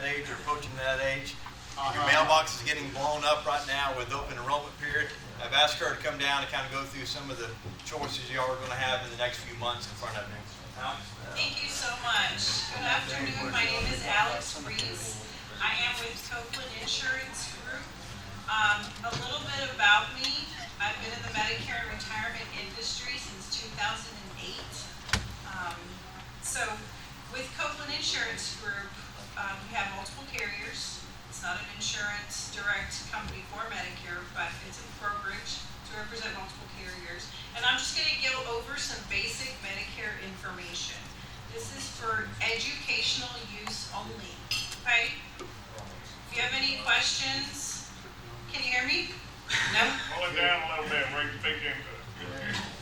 age or approaching that age. Your mailbox is getting blown up right now with open enrollment period. I've asked her to come down and kind of go through some of the choices y'all are going to have in the next few months in front of you. Alex? Thank you so much. Good afternoon. My name is Alex Reese. I am with Copeland Insurance Group. A little bit about me. I've been in the Medicare and retirement industry since 2008. So with Copeland Insurance Group, we have multiple carriers. It's not an insurance direct company for Medicare, but it's a brokerage to represent multiple carriers. And I'm just going to go over some basic Medicare information. This is for educational use only, okay? If you have any questions, can you hear me? No? Pull it down a little bit, bring your feet into it.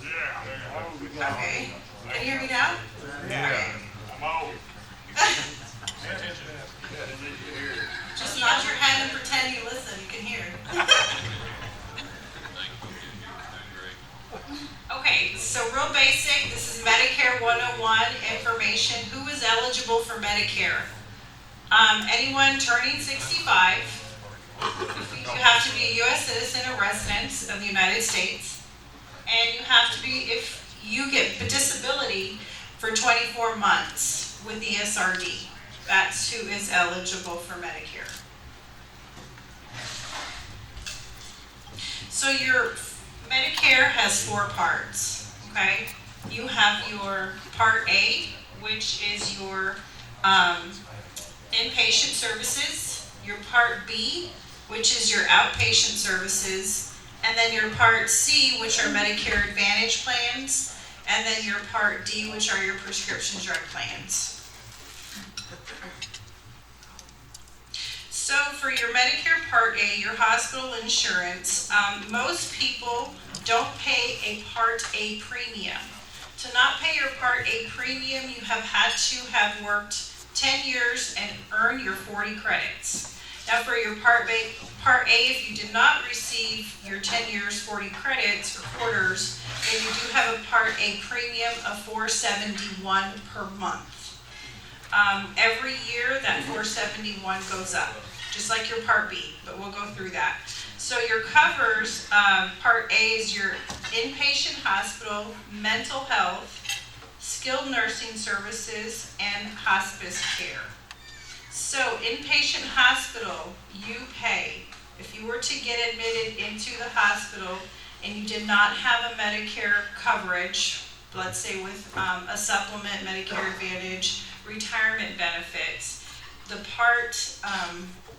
Yeah, there you go. Okay. Can you hear me now? Yeah. I'm old. Just nod your head and pretend you listen, you can hear. Okay, so real basic, this is Medicare 101 information. Who is eligible for Medicare? Anyone turning 65. You have to be a U.S. citizen or resident of the United States. And you have to be, if you get a disability for 24 months with the ESRD. That's who is eligible for Medicare. So your Medicare has 4 parts, okay? You have your Part A, which is your inpatient services, your Part B, which is your outpatient services, and then your Part C, which are Medicare Advantage plans, and then your Part D, which are your prescription drug plans. So for your Medicare Part A, your hospital insurance, most people don't pay a Part A premium. To not pay your Part A premium, you have had to have worked 10 years and earn your 40 credits. Now for your Part A, if you did not receive your 10 years, 40 credits or quarters, then you do have a Part A premium of $471 per month. Every year that $471 goes up, just like your Part B, but we'll go through that. So your covers, Part A is your inpatient hospital, mental health, skilled nursing services, and hospice care. So inpatient hospital, you pay, if you were to get admitted into the hospital and you did not have a Medicare coverage, let's say with a supplement, Medicare Advantage, retirement benefits, the part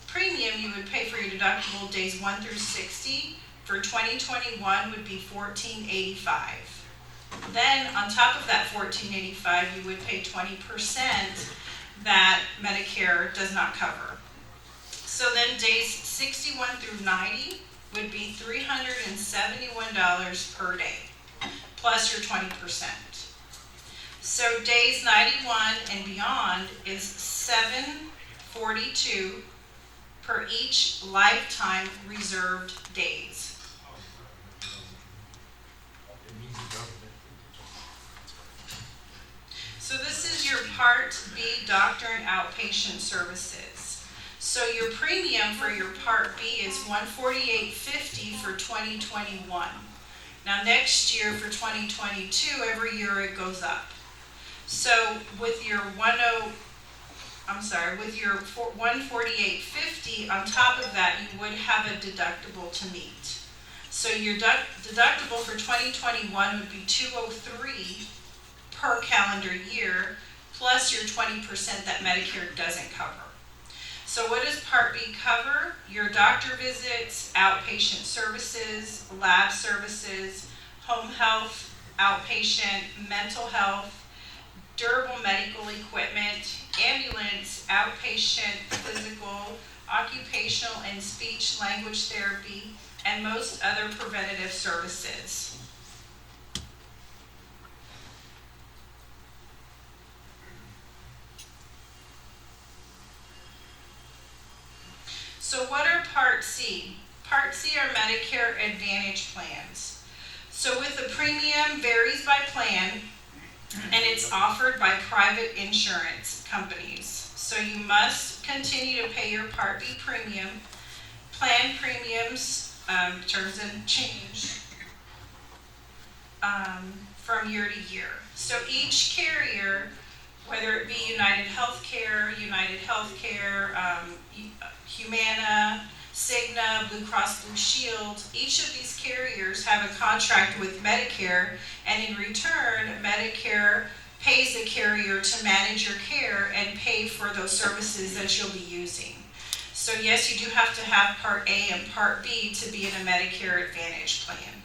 premium you would pay for your deductible days 1 through 60 for 2021 would be $14.85. Then on top of that $14.85, you would pay 20% that Medicare does not cover. So then days 61 through 90 would be $371 per day, plus your 20%. So days 91 and beyond is $742 per each lifetime reserved days. So this is your Part B doctor and outpatient services. So your premium for your Part B is $148.50 for 2021. Now next year for 2022, every year it goes up. So with your $148.50, on top of that, you would have a deductible to meet. So your deductible for 2021 would be $203 per calendar year, plus your 20% that Medicare doesn't cover. So what does Part B cover? Your doctor visits, outpatient services, lab services, home health, outpatient, mental health, durable medical equipment, ambulance, outpatient, physical, occupational and speech language therapy, and most other preventative services. So what are Part C? Part C are Medicare Advantage plans. So with the premium varies by plan, and it's offered by private insurance companies. So you must continue to pay your Part B premium. Plan premiums, terms and change from year to year. So each carrier, whether it be United Healthcare, Humana, Cigna, Blue Cross Blue Shield, each of these carriers have a contract with Medicare, and in return, Medicare pays the carrier to manage your care and pay for those services that you'll be using. So yes, you do have to have Part A and Part B to be in a Medicare Advantage plan.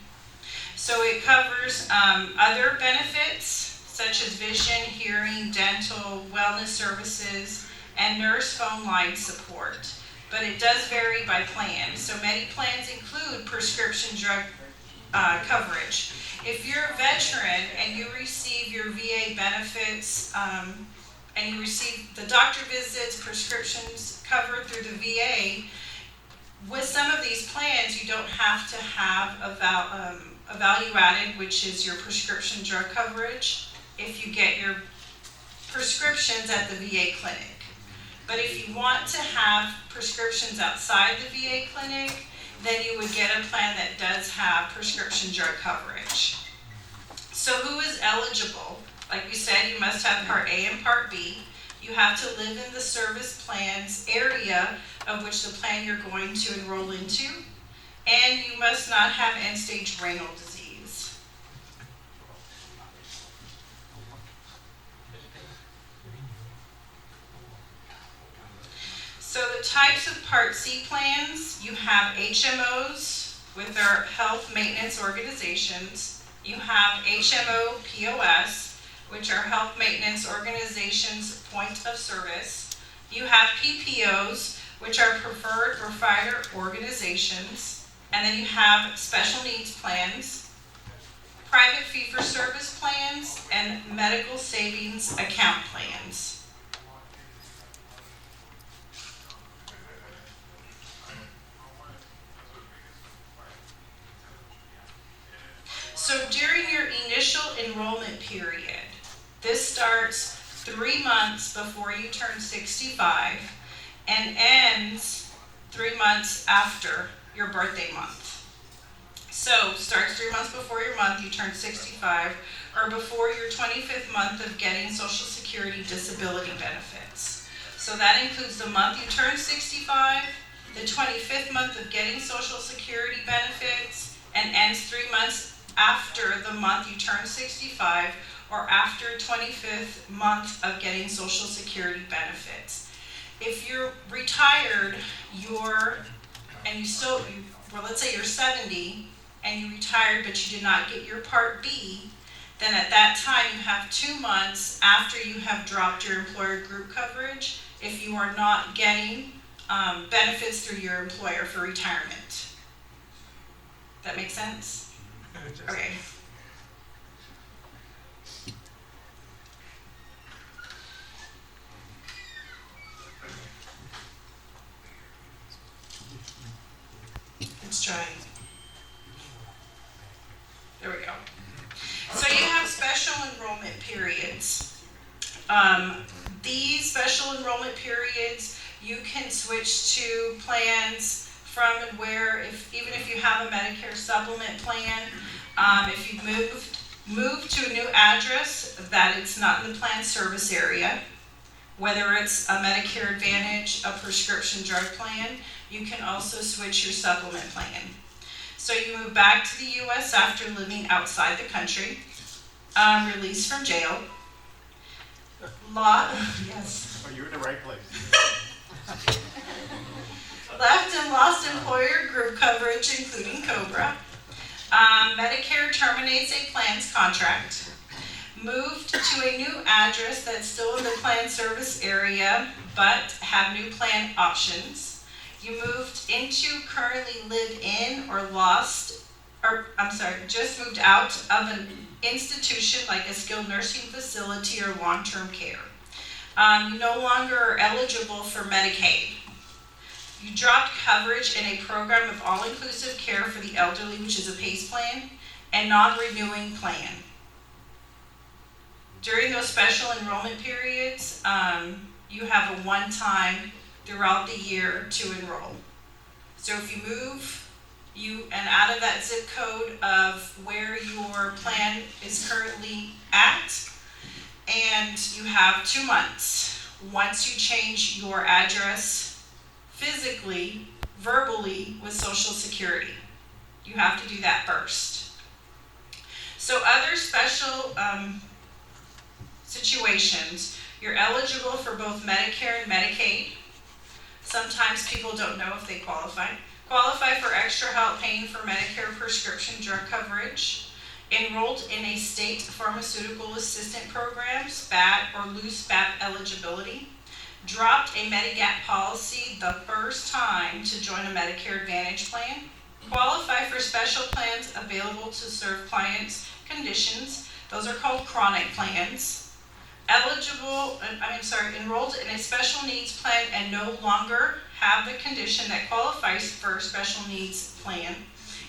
So it covers other benefits such as vision, hearing, dental, wellness services, and nurse phone line support. But it does vary by plan. So many plans include prescription drug coverage. If you're a veteran and you receive your VA benefits and you receive the doctor visits, prescriptions covered through the VA, with some of these plans you don't have to have a value added, which is your prescription drug coverage, if you get your prescriptions at the VA clinic. But if you want to have prescriptions outside the VA clinic, then you would get a plan that does have prescription drug coverage. So who is eligible? Like we said, you must have Part A and Part B. You have to live in the service plan's area of which the plan you're going to enroll into, and you must not have end-stage renal disease. So the types of Part C plans, you have HMOs with their health maintenance organizations. You have HMO POS, which are health maintenance organizations point of service. You have PPOs, which are preferred provider organizations. And then you have special needs plans, private fee-for-service plans, and medical savings account plans. So during your initial enrollment period, this starts 3 months before you turn 65 and ends 3 months after your birthday month. So starts 3 months before your month you turn 65, or before your 25th month of getting Social Security disability benefits. So that includes the month you turn 65, the 25th month of getting Social Security benefits, and ends 3 months after the month you turn 65, or after 25th month of getting Social Security benefits. If you're retired, let's say you're 70 and you retired but you did not get your Part B, then at that time you have 2 months after you have dropped your employer group coverage if you are not getting benefits through your employer for retirement. That make sense? Okay. Let's try. There we go. So you have special enrollment periods. These special enrollment periods, you can switch to plans from and where, even if you have a Medicare supplement plan, if you've moved to a new address that it's not in the plan service area, whether it's a Medicare Advantage, a prescription drug plan, you can also switch your supplement plan. So you move back to the U.S. after living outside the country, released from jail. Yes. Oh, you're in the right place. Left and lost employer group coverage, including COBRA. Medicare terminates a plan's contract. Moved to a new address that's still in the plan service area, but have new plan options. You moved into, currently live in, or just moved out of an institution like a skilled nursing facility or long-term care. You no longer are eligible for Medicaid. You dropped coverage in a program of all-inclusive care for the elderly, which is a PACE plan, and non-renewing plan. During those special enrollment periods, you have a one-time throughout the year to enroll. So if you move and out of that zip code of where your plan is currently at, and you have 2 months. Once you change your address physically, verbally with Social Security, you have to do that first. So other special situations, you're eligible for both Medicare and Medicaid. Sometimes people don't know if they qualify. Qualify for extra help paying for Medicare prescription drug coverage. Enrolled in a state pharmaceutical assistant program, SPAT or loose SPAT eligibility. Dropped a Medigap policy the first time to join a Medicare Advantage plan. Qualify for special plans available to serve clients' conditions. Those are called chronic plans. Enrolled in a special needs plan and no longer have the condition that qualifies for a special needs plan,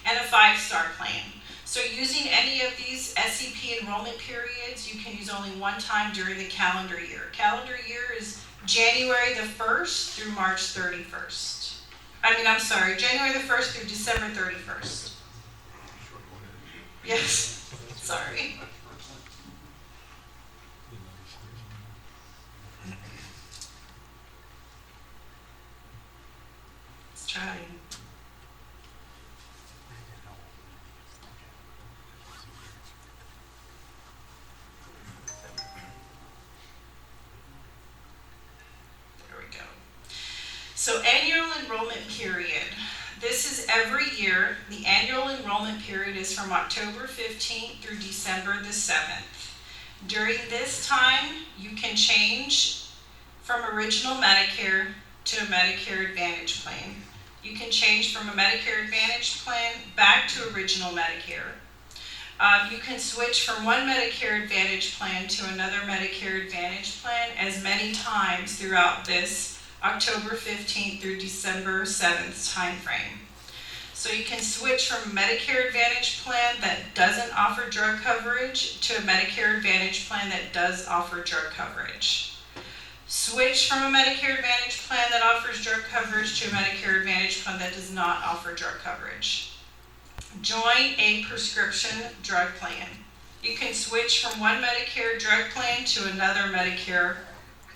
and a 5-star plan. So using any of these SEP enrollment periods, you can use only one time during the calendar year. Calendar year is January the 1st through March 31st. January the 1st through December 31st. Yes, sorry. Let's try. So annual enrollment period. This is every year. The annual enrollment period is from October 15th through December the 7th. During this time, you can change from original Medicare to a Medicare Advantage plan. You can change from a Medicare Advantage plan back to original Medicare. You can switch from one Medicare Advantage plan to another Medicare Advantage plan as many times throughout this October 15th through December 7th time frame. So you can switch from a Medicare Advantage plan that doesn't offer drug coverage to a Medicare Advantage plan that does offer drug coverage. Switch from a Medicare Advantage plan that offers drug coverage to a Medicare Advantage plan that does not offer drug coverage. Join a prescription drug plan. You can switch from one Medicare drug plan to another Medicare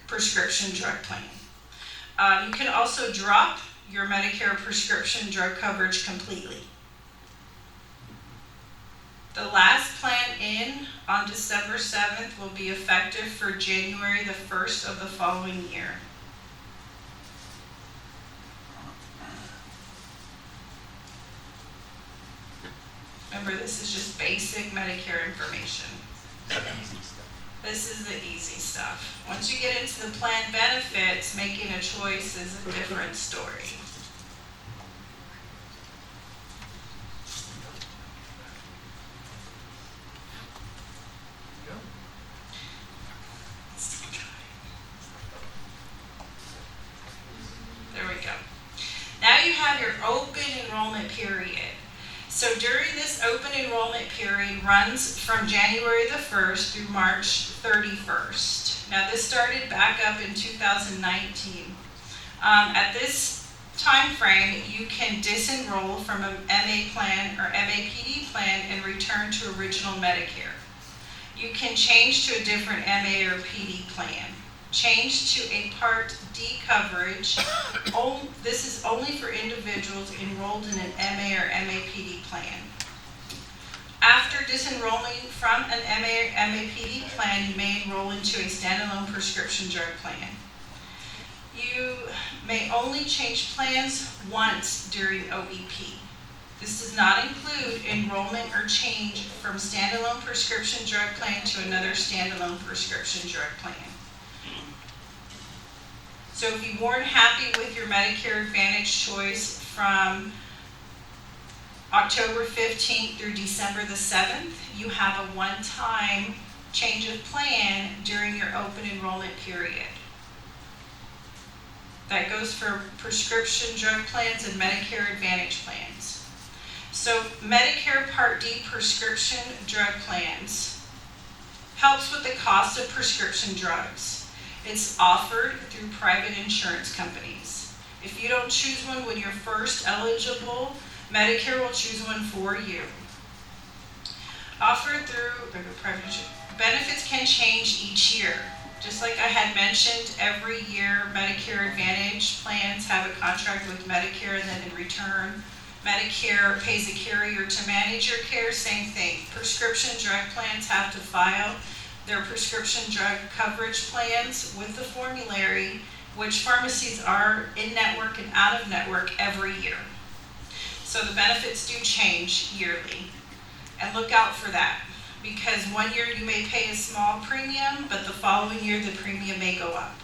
prescription drug plan. You can also drop your Medicare prescription drug coverage completely. The last plan in on December 7th will be effective for January the 1st of the following year. Remember, this is just basic Medicare information. This is the easy stuff. Once you get into the plan benefits, making a choice is a different story. There we go. Now you have your open enrollment period. So during this open enrollment period runs from January the 1st through March 31st. Now this started back up in 2019. At this time frame, you can disenroll from an MA plan or MAPD plan and return to original Medicare. You can change to a different MA or PD plan. Change to a Part D coverage. This is only for individuals enrolled in an MA or MAPD plan. After disenrolling from an MA or MAPD plan, you may enroll into a standalone prescription drug plan. You may only change plans once during OEP. This does not include enrollment or change from standalone prescription drug plan to another standalone prescription drug plan. So if you weren't happy with your Medicare Advantage choice from October 15th through December the 7th, you have a one-time change of plan during your open enrollment period. That goes for prescription drug plans and Medicare Advantage plans. So Medicare Part D prescription drug plans helps with the cost of prescription drugs. It's offered through private insurance companies. If you don't choose one when you're first eligible, Medicare will choose one for you. Offered through private insurance. Benefits can change each year. Just like I had mentioned, every year Medicare Advantage plans have a contract with Medicare, and then in return, Medicare pays a carrier to manage your care. Same thing. Prescription drug plans have to file their prescription drug coverage plans with the formulary, which pharmacies are in-network and out-of-network every year. So the benefits do change yearly. And look out for that, because one year you may pay a small premium, but the following year the premium may go up.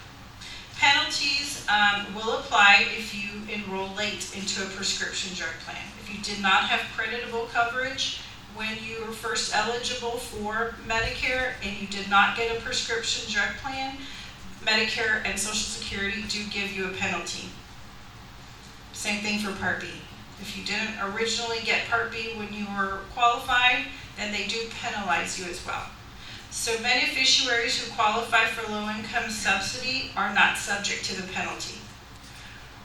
Penalties will apply if you enroll late into a prescription drug plan. If you did not have creditable coverage when you were first eligible for Medicare and you did not get a prescription drug plan, Medicare and Social Security do give you a penalty. Same thing for Part B. If you didn't originally get Part B when you were qualified, then they do penalize you as well. So beneficiaries who qualify for low-income subsidy are not subject to the penalty.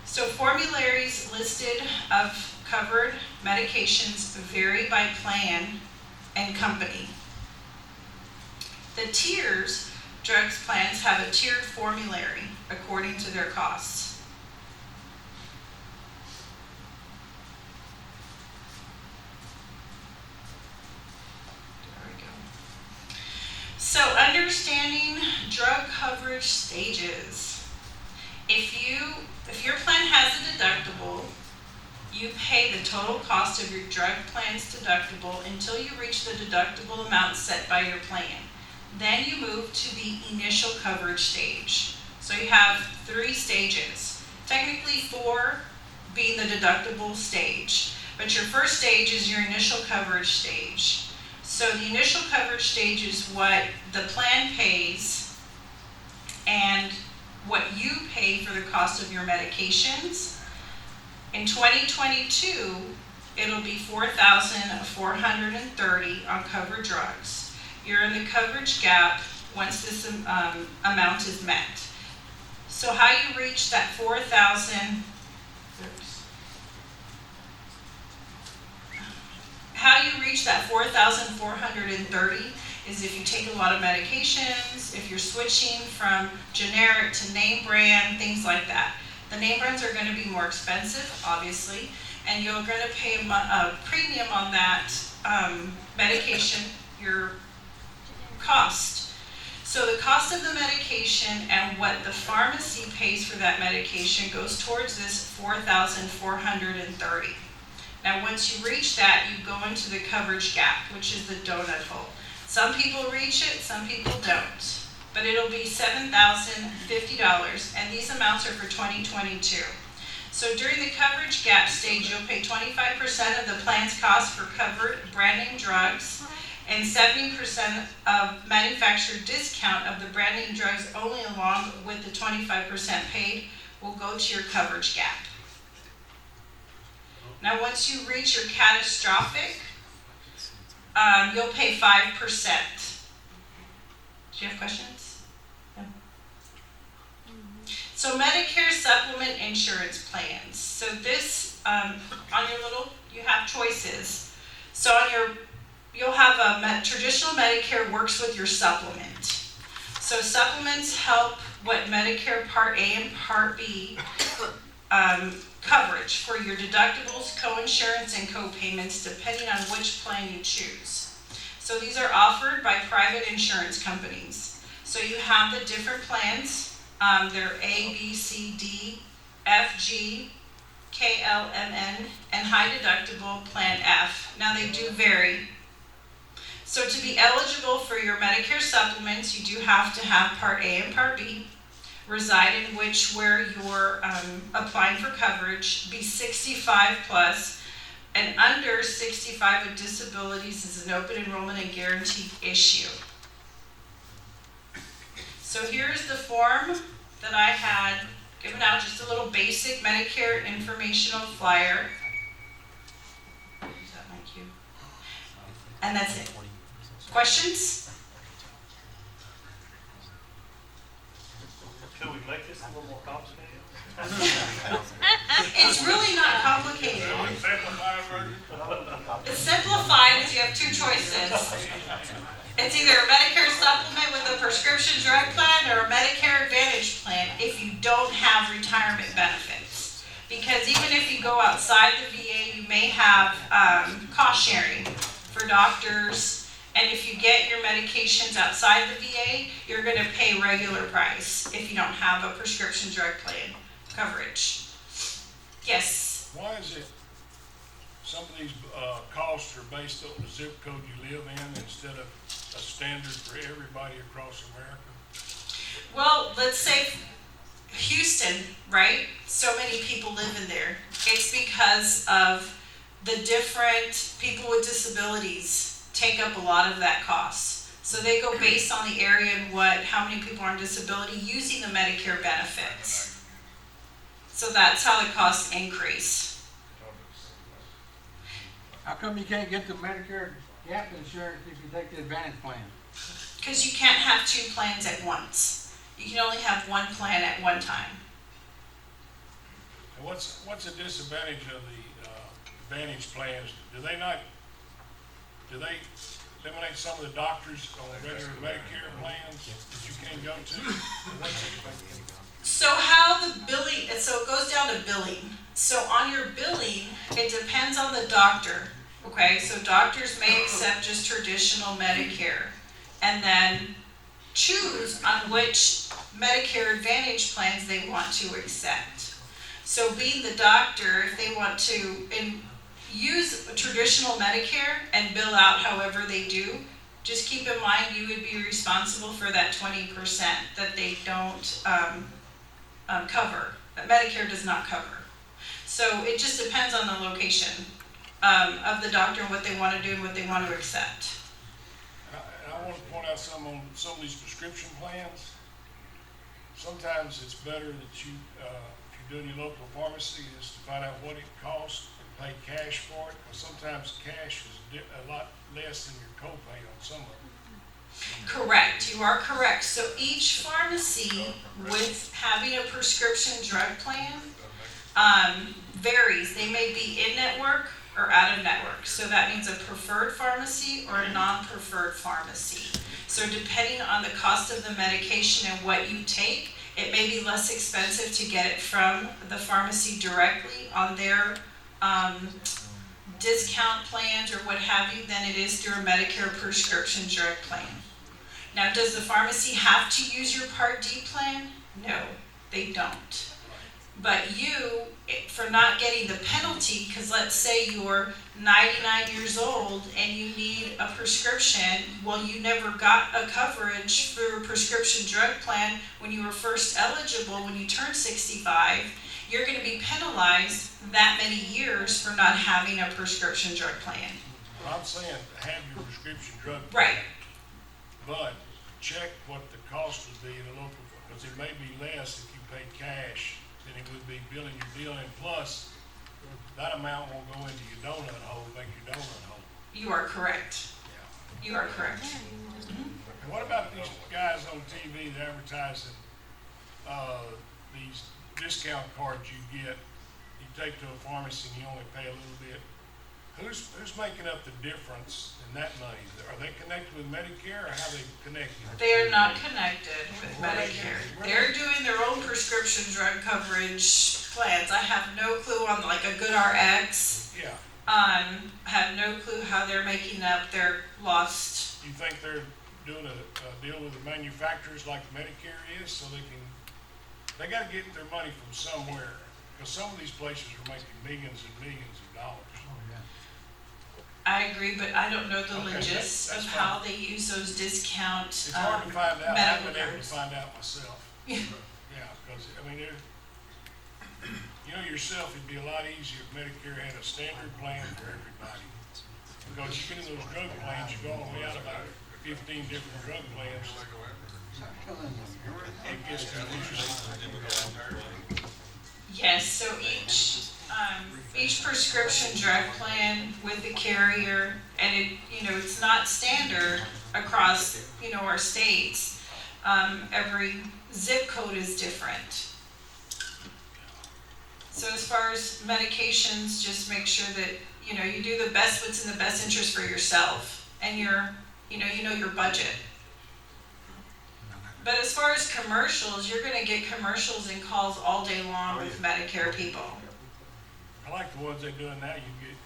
So formularies listed of covered medications vary by plan and company. The tiers drugs plans have a tiered formulary according to their costs. So understanding drug coverage stages. If your plan has a deductible, you pay the total cost of your drug plan's deductible until you reach the deductible amount set by your plan. Then you move to the initial coverage stage. So you have 3 stages, technically 4 being the deductible stage, but your first stage is your initial coverage stage. So the initial coverage stage is what the plan pays and what you pay for the cost of your medications. In 2022, it'll be $4,430 on covered drugs. You're in the coverage gap once this amount is met. So how you reach that $4,430 is if you take a lot of medications, if you're switching from generic to name brand, things like that. The name brands are going to be more expensive, obviously, and you're going to pay a premium on that medication, your cost. So the cost of the medication and what the pharmacy pays for that medication goes towards this $4,430. Now once you reach that, you go into the coverage gap, which is the donut hole. Some people reach it, some people don't. But it'll be $7,050, and these amounts are for 2022. So during the coverage gap stage, you'll pay 25% of the plan's cost for covered brand name drugs, and 70% of manufacturer discount of the brand name drugs only, along with the 25% paid, will go to your coverage gap. Now once you reach your catastrophic, you'll pay 5%. Do you have questions? No. So Medicare supplement insurance plans. So this, on your little, you have choices. So you'll have a traditional Medicare works with your supplement. So supplements help what Medicare Part A and Part B coverage for your deductibles, co-insurance, and co-payments depending on which plan you choose. So these are offered by private insurance companies. So you have the different plans. They're A, B, C, D, F, G, K, L, M, N, and high deductible plan F. Now they do vary. So to be eligible for your Medicare supplements, you do have to have Part A and Part B, reside in where you're applying for coverage, be 65 plus, and under 65 with disabilities is an open enrollment and guaranteed issue. So here's the form that I had given out, just a little basic Medicare informational flyer. Is that my cue? And that's it. Questions? Could we make this a little more complicated? It's really not complicated. Simplified version. It's simplified is you have two choices. It's either a Medicare supplement with a prescription drug plan or a Medicare Advantage plan if you don't have retirement benefits. Because even if you go outside the VA, you may have cost sharing for doctors. And if you get your medications outside the VA, you're going to pay regular price if you don't have a prescription drug plan coverage. Yes? Why is it some of these costs are based on the zip code you live in instead of a standard for everybody across America? Well, let's say Houston, right? So many people live in there. It's because of the different people with disabilities take up a lot of that cost. So they go based on the area and how many people are on disability using the Medicare benefits. So that's how the costs increase. How come you can't get the Medicare gap insurance if you take the Advantage plan? Because you can't have two plans at once. You can only have one plan at one time. And what's the disadvantage of the Advantage plans? Do they eliminate some of the doctors on regular Medicare plans that you can't go to? So how the billing, so it goes down to billing. So on your billing, it depends on the doctor, okay? So doctors may accept just traditional Medicare and then choose on which Medicare Advantage plans they want to accept. So being the doctor, if they want to use traditional Medicare and bill out however they do, just keep in mind you would be responsible for that 20% that they don't cover, that Medicare does not cover. So it just depends on the location of the doctor and what they want to do and what they want to accept. And I want to point out some on some of these prescription plans. Sometimes it's better that you, if you're doing your local pharmacy, is to find out what it costs and pay cash for it. Because sometimes cash is a lot less than your copay on some of them. Correct, you are correct. So each pharmacy with having a prescription drug plan varies. They may be in-network or out-of-network. So that means a preferred pharmacy or a non-preferred pharmacy. So depending on the cost of the medication and what you take, it may be less expensive to get it from the pharmacy directly on their discount plans or what have you than it is through a Medicare prescription drug plan. Now, does the pharmacy have to use your Part D plan? No, they don't. But you, for not getting the penalty, because let's say you're 99 years old and you need a prescription, well, you never got a coverage for a prescription drug plan when you were first eligible when you turned 65, you're going to be penalized that many years for not having a prescription drug plan. I'm saying have your prescription drug plan. Right. But check what the cost would be in a local, because it may be less if you pay cash than it would be billing your bill, and plus, that amount won't go into your donut hole, make your donut hole. You are correct. Yeah. You are correct. And what about these guys on TV that advertising, these discount cards you get, you take to a pharmacy and you only pay a little bit? Who's making up the difference in that money? Are they connected with Medicare, or how they connected? They are not connected with Medicare. They're doing their own prescription drug coverage plans. I have no clue on like a Good RX. Yeah. I have no clue how they're making up their lost. You think they're doing a deal with the manufacturers like Medicare is, so they got to get their money from somewhere, because some of these places are making millions and millions of dollars. I agree, but I don't know the Okay, that's logistics of fine. how they use those discount It's hard to find out. I medical haven't been able to cards. find out myself. Yeah, because, I mean, you know yourself, it'd be a lot easier if Medicare had a standard plan for everybody. Because you get in those drug plans, you go all the way out about 15 different drug plans. It gets confusing. Yes, so each prescription drug plan with the carrier, and it, it's not standard across, our states. Every zip code is different. So as far as medications, just make sure that, you do the best, what's in the best interest for yourself and you know your budget. But as far as commercials, you're gonna get commercials and calls all day long with Medicare people. I like the ones they're doing now. You get,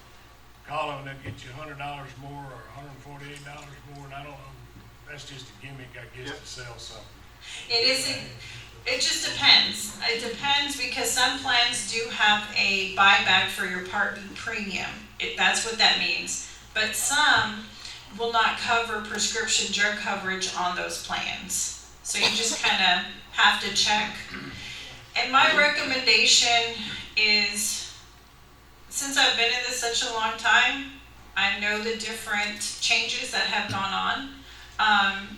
call them and they'll get you $100 more or $148 more, and I don't know. That's just a gimmick, I guess, to sell something. It isn't, it just depends. It depends because some plans do have a buyback for your Part B premium. That's what that means. But some will not cover prescription drug coverage on those plans. So you just kind of have to check. And my recommendation is, since I've been in this such a long time, I know the different changes that have gone on.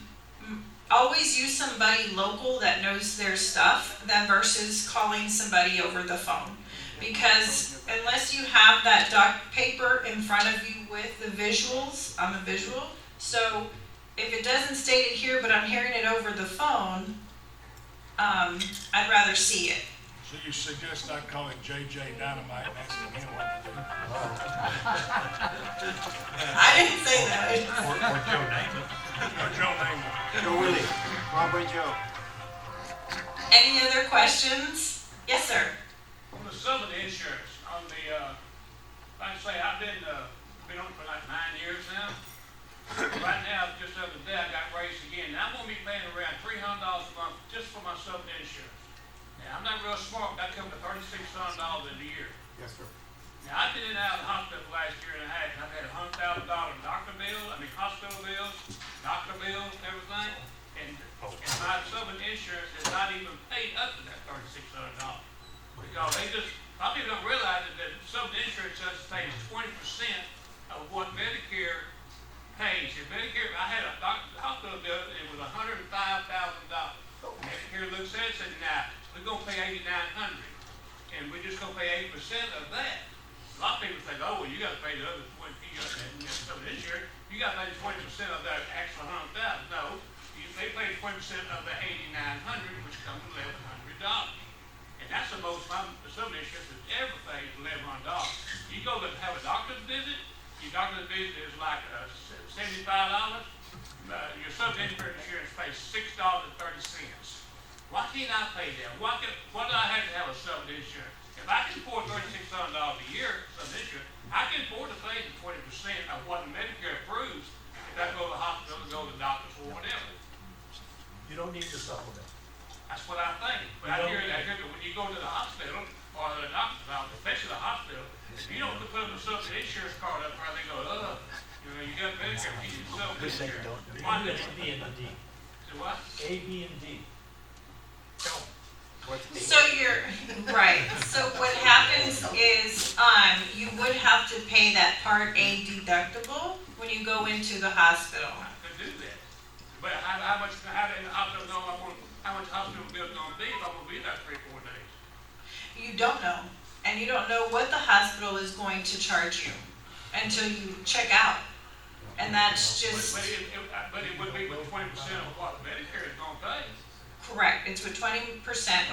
Always use somebody local that knows their stuff than versus calling somebody over the phone. Because unless you have that doc paper in front of you with the visuals, I'm a visual, so if it doesn't state it here but I'm hearing it over the phone, I'd rather see it. So you suggest I call it JJ Dynamite and asking him what to do? I didn't say that. Or Joe Namath. Or Joe Namath. Joe Willie, Broadway Joe. Any other questions? Yes, sir. On the sum of the insurance, on the, like I say, I've been on it for like 9 years now. Right now, just the other day, I got raised again. Now I'm gonna be paying around $300 a month just for my sum of the insurance. Now, I'm not real smart, but that comes to $3,600 a year. Yes, sir. Now, I've been in and out of the hospital the last year and a half, and I've had $100,000 hospital bills, doctor bills, and everything. And my sum of insurance is not even paid up to that $3,600. Because they just, a lot of people don't realize that some insurance just pays 20% of what Medicare pays. If Medicare, I had a hospital bill, it was $105,000. Medicare looks at it and said, nah, we're gonna pay $8,900, and we're just gonna pay 8% of that. A lot of people think, oh, well, you gotta pay the other 20, some of this year, you gotta pay 20% of that extra $100,000. No, they pay 20% of the $8,900, which comes to $1,100. And that's the most, some insurance has ever paid $1,100. You go to have a doctor's visit, your doctor's visit is like $75. Your subinsurance insurance pays $6.30. Why can't I pay that? Why do I have to have a subinsurance? If I can afford $3,600 a year subinsurance, I can afford to pay the 20% of what Medicare approves if I go to the hospital or go to the doctor or whatever. You don't need the supplement. That's what I think. But I hear that when you go to the hospital or the doctor's office, especially the hospital, if you don't put a insurance card up there, they go, you got Medicare, you need self-insurance. Why You did got A, B, and D. So what? A, B, and D. Tell them. So you're, right, so what happens is, you would have to pay that Part A deductible when you go into the hospital. I could do that. But how much the hospital know how much hospital bill's gonna be if I'm gonna be there 3-4 days? You don't know, and you don't know what the hospital is going to charge you until you check out. And that's just But it would be with 20% of what Medicare is gonna pay. correct, it's with 20%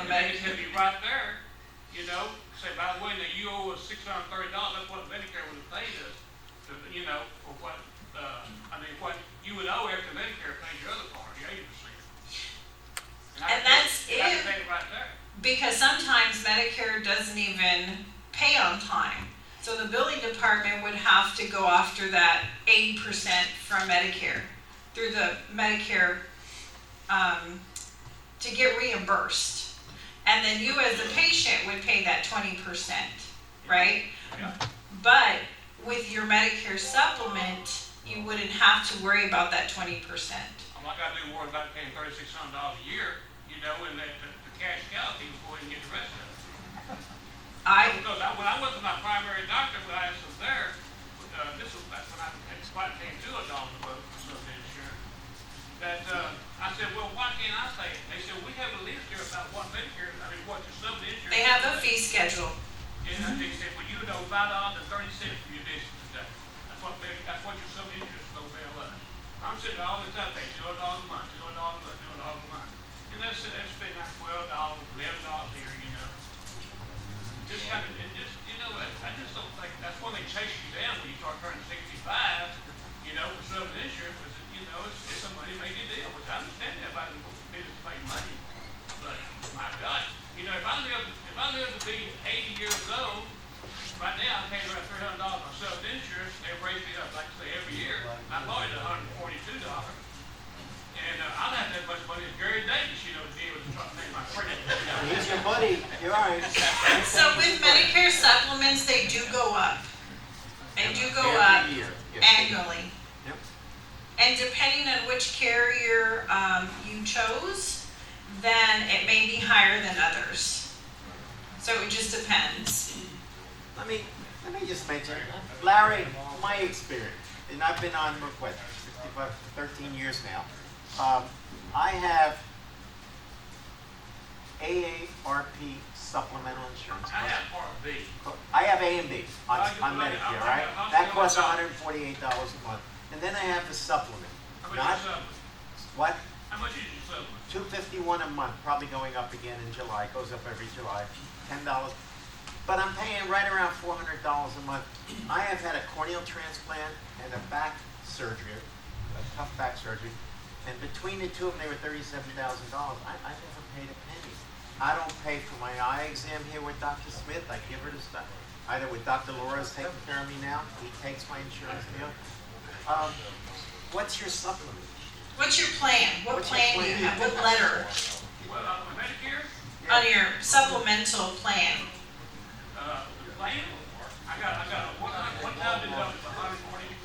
of And they can Medicare. tell you right there, say, by the way, that you owe us $630, that's what Medicare would have paid us, or what, what you would owe after Medicare pays your other part, your 80%. And that's I can if- take it right there. Because sometimes Medicare doesn't even pay on time. So the billing department would have to go after that 80% from Medicare, through the Medicare, to get reimbursed. And then you as a patient would pay that 20%, right? Yeah. But with your Medicare supplement, you wouldn't have to worry about that 20%. I'm not gonna do worry about paying $3,600 a year, and the cash cow can go ahead and get the rest of it. Because when I went to my primary doctor, when I was there, this was back when I came to $1 a month for some insurance, that, I said, well, why can't I pay it? They said, we have a list here about what Medicare, what your sub insurance. They have a fee schedule. And they said, well, you know, $5.30 for your distance today. That's what your sub insurance is gonna pay us. I'm sitting there all the time paying $200 a month, $200 a month, $200 a month. And let's spend like $12, $11 here, you know. Just kind of, you know, I just don't think, that's when they chase you down when you start turning 65, you know, for some insurance, because, you know, it's a money-making deal, which I understand everybody needs to make money. But, my God, you know, if I live to be 80 years old, right now, I'm paying around $300 for self-insurance, they raise me up, like I say, every year. I bought it at $142. And I don't have that much money as Gary Davis, you know, to be able to try to pay my credit. He's your buddy, you're all right. So with Medicare supplements, they do go up. They do go up Every year. Yes. annually. Yep. And depending on which carrier you chose, then it may be higher than others. So it just depends. Let me just mention, Larry, my experience, and I've been on, what, 13 years now. I have AARP supplemental insurance. I have Part B. I have A and B on Right, Medicare, I right? have That costs hospital- $148 a month. And then I have the supplement. How much Not, is your supplement? what? How much is your supplement? $251 a month, probably going up again in July. It goes up every July, $10. But I'm paying right around $400 a month. I have had a corneal transplant and a back surgery, a tough back surgery. And between the two of them, they were $37,000. I never paid a penny. I don't pay for my eye exam here with Dr. Smith. I give her the stuff. Either with Dr. Laura's taking care of me now. He takes my insurance deal. What's your supplement? What's your plan? What What's your plan do you plan? have? What letter Well, Medicare, on your supplemental plan? plan, I got a one-time deductible,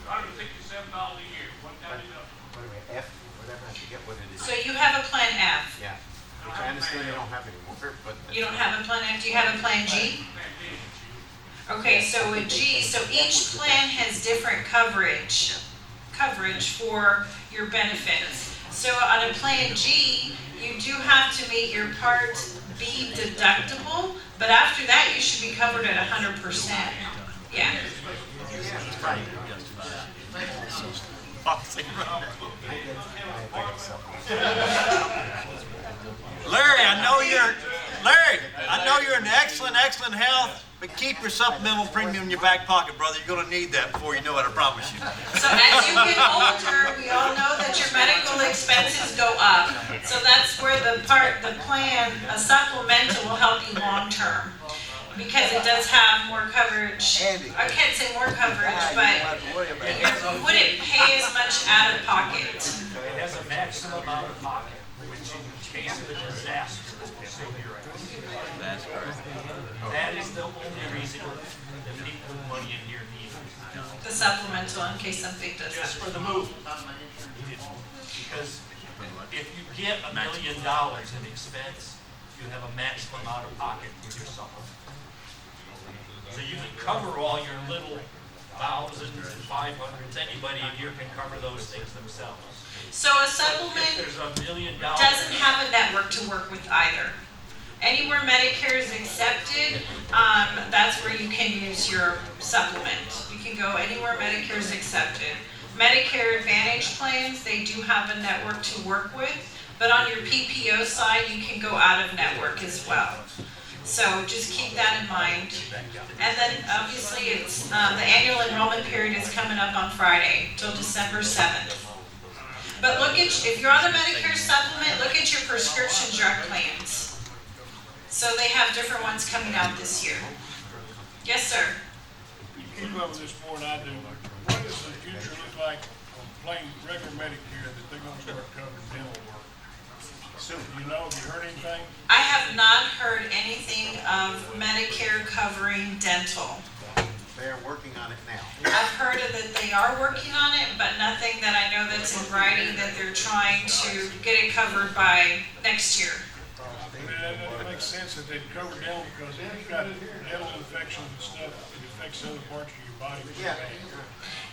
$167 a year, one-time deductible. What do we, F, whatever, I forget what it is. So you have a plan F. Yeah, which I understand you don't have anymore, but. You don't have a plan F. Do you have a plan G? Plan B. Okay, so with G, so each plan has different coverage for your benefits. So on a plan G, you do have to meet your Part B deductible, but after that, you should be covered at 100%. Yeah. Yeah, right. Larry, I know you're in excellent health, but keep your supplemental premium in your back pocket, brother. You're gonna need that before you know it, I promise you. So as you get older, we all know that your medical expenses go up. So that's where the plan, a supplemental will help you long-term. Because it does have more coverage. I can't say more coverage, but you wouldn't pay as much out of pocket. It has a maximum out of pocket, which in case of a disaster, that is the only reason that people with money in here need it. The supplemental in case something does Just happen. for the move. Because if you get $1 million in expense, you have a maximum out of pocket with your supplement. So you can cover all your little thousands and 500s. Anybody in here can cover those things themselves. So a If supplement there's $1 million. doesn't have a network to work with either. Anywhere Medicare is accepted, that's where you can use your supplement. You can go anywhere Medicare is accepted. Medicare Advantage plans, they do have a network to work with, but on your PPO side, you can go out of network as well. So just keep that in mind. And then obviously it's, the annual enrollment period is coming up on Friday till December 7th. But look at, if you're on a Medicare supplement, look at your prescription drug plans. So they have different ones coming out this year. Yes, sir. You keep up with this more than I do. What does the future look like on plain regular Medicare that they're gonna start covering dental work? Soon, you know, have you heard anything? I have not heard anything of Medicare covering dental. They're working on it now. I've heard that they are working on it, but nothing that I know that's in writing that they're trying to get it covered by next year. It makes sense that they'd cover dental because if you've got dental infections and stuff, it affects other parts of your body. Yeah.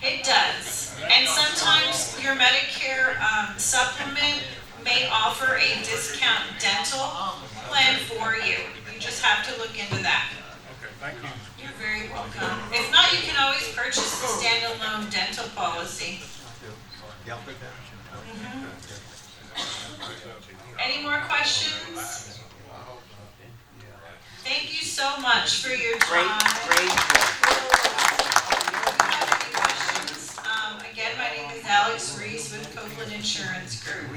It does. And sometimes your Medicare supplement may offer a discount dental plan for you. You just have to look into that. Okay, thank you. You're very welcome. If not, you can always purchase the standalone dental policy. Yeah, I'll put that. Any more questions? Thank you so much for your Great, time. great work. If you have any questions, again, my name is Alex Reese with Copeland Insurance Group.